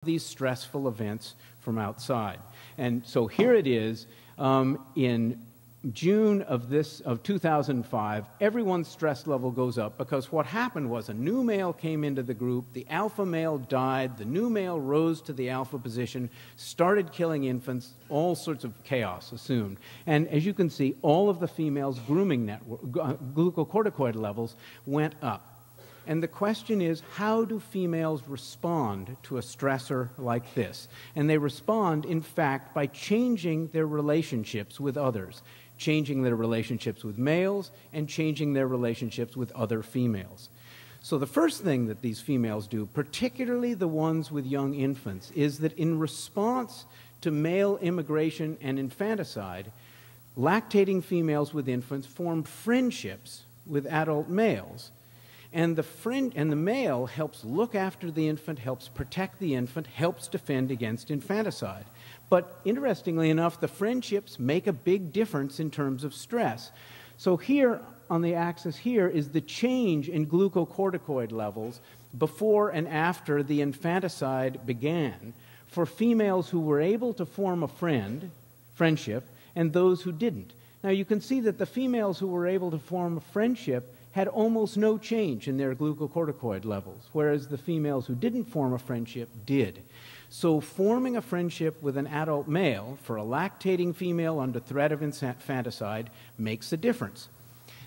these stressful events from outside. And so here it is in June of 2005, everyone's stress level goes up because what happened was a new male came into the group, the alpha male died, the new male rose to the alpha position, started killing infants, all sorts of chaos assumed. And as you can see, all of the females' grooming network, glucocorticoid levels went up. And the question is, how do females respond to a stressor like this? And they respond, in fact, by changing their relationships with others, changing their relationships with males, and changing their relationships with other females. So the first thing that these females do, particularly the ones with young infants, is that in response to male immigration and infanticide, lactating females with infants form friendships with adult males. And the male helps look after the infant, helps protect the infant, helps defend against infanticide. But interestingly enough, the friendships make a big difference in terms of stress. So here on the axis here is the change in glucocorticoid levels before and after the infanticide began for females who were able to form a friendship and those who didn't. Now you can see that the females who were able to form a friendship had almost no change in their glucocorticoid levels, whereas the females who didn't form a friendship did. So forming a friendship with an adult male for a lactating female under threat of infanticide makes a difference.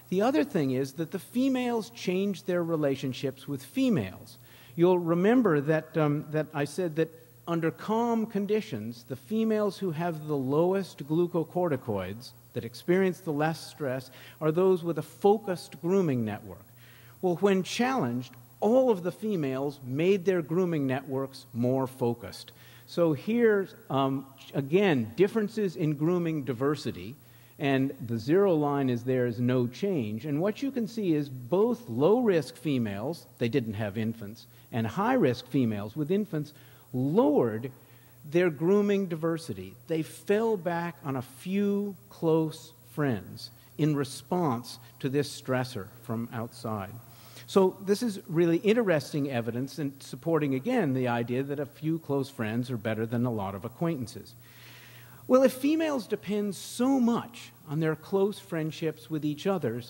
The other thing is that the females change their relationships with females. You'll remember that, that I said that under calm conditions, the females who have the lowest glucocorticoids, that experience the less stress, are those with a focused grooming network. Well, when challenged, all of the females made their grooming networks more focused. So here's, again, differences in grooming diversity, and the zero line is there is no change. And what you can see is both low-risk females, they didn't have infants, and high-risk females with infants lowered their grooming diversity. They fell back on a few close friends in response to this stressor from outside. So this is really interesting evidence and supporting, again, the idea that a few close friends are better than a lot of acquaintances. Well, if females depend so much on their close friendships with each other,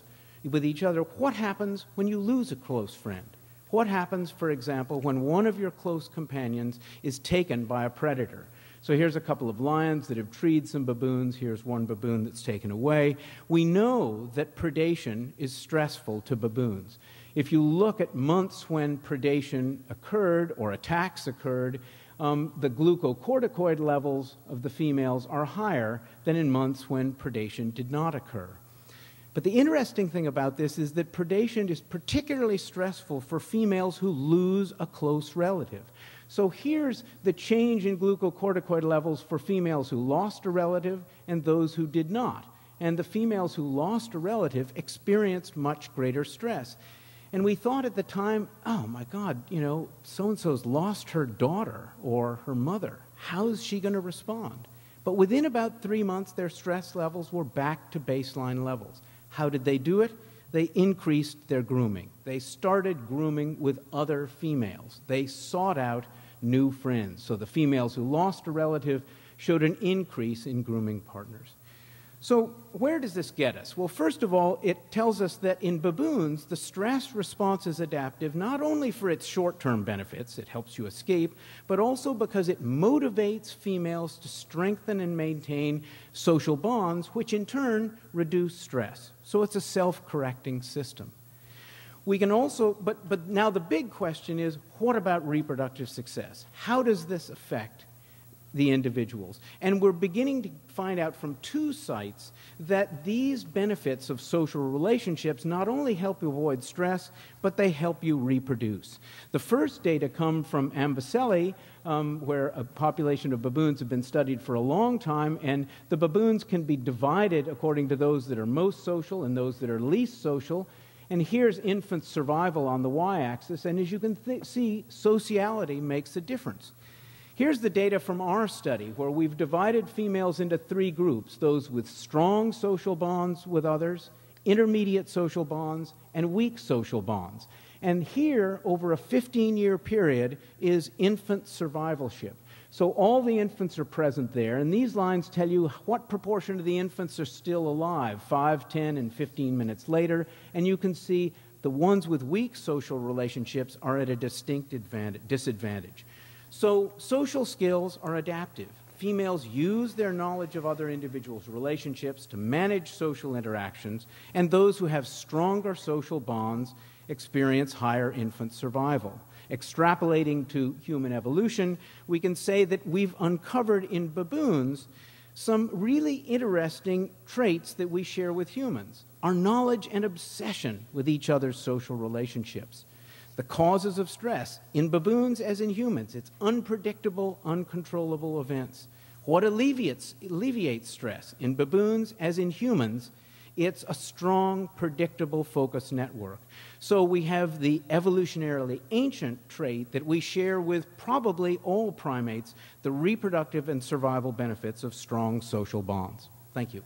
what happens when you lose a close friend? What happens, for example, when one of your close companions is taken by a predator? So here's a couple of lions that have treed some baboons. Here's one baboon that's taken away. We know that predation is stressful to baboons. If you look at months when predation occurred or attacks occurred, the glucocorticoid levels of the females are higher than in months when predation did not occur. But the interesting thing about this is that predation is particularly stressful for females who lose a close relative. So here's the change in glucocorticoid levels for females who lost a relative and those who did not. And the females who lost a relative experienced much greater stress. And we thought at the time, oh my God, you know, so-and-so's lost her daughter or her mother. How is she going to respond? But within about 3 months, their stress levels were back to baseline levels. How did they do it? They increased their grooming. They started grooming with other females. They sought out new friends. So the females who lost a relative showed an increase in grooming partners. So where does this get us? Well, first of all, it tells us that in baboons, the stress response is adaptive not only for its short-term benefits, it helps you escape, but also because it motivates females to strengthen and maintain social bonds, which in turn reduce stress. So it's a self-correcting system. We can also, but now the big question is, what about reproductive success? How does this affect the individuals? And we're beginning to find out from 2 sites that these benefits of social relationships not only help you avoid stress, but they help you reproduce. The first data come from Amboseli, where a population of baboons have been studied for a long time, and the baboons can be divided according to those that are most social and those that are least social. And here's infant survival on the y-axis, and as you can see, sociality makes a difference. Here's the data from our study, where we've divided females into 3 groups, those with strong social bonds with others, intermediate social bonds, and weak social bonds. And here, over a 15-year period, is infant survivalship. So all the infants are present there, and these lines tell you what proportion of the infants are still alive, 5, 10, and 15 minutes later, and you can see the ones with weak social relationships are at a distinct disadvantage. So social skills are adaptive. Females use their knowledge of other individuals' relationships to manage social interactions, and those who have stronger social bonds experience higher infant survival. Extrapolating to human evolution, we can say that we've uncovered in baboons some really interesting traits that we share with humans. Our knowledge and obsession with each other's social relationships. The causes of stress, in baboons as in humans, it's unpredictable, uncontrollable events. What alleviates stress, in baboons as in humans, it's a strong, predictable focus network. So we have the evolutionarily ancient trait that we share with probably all primates, the reproductive and survival benefits of strong social bonds. Thank you.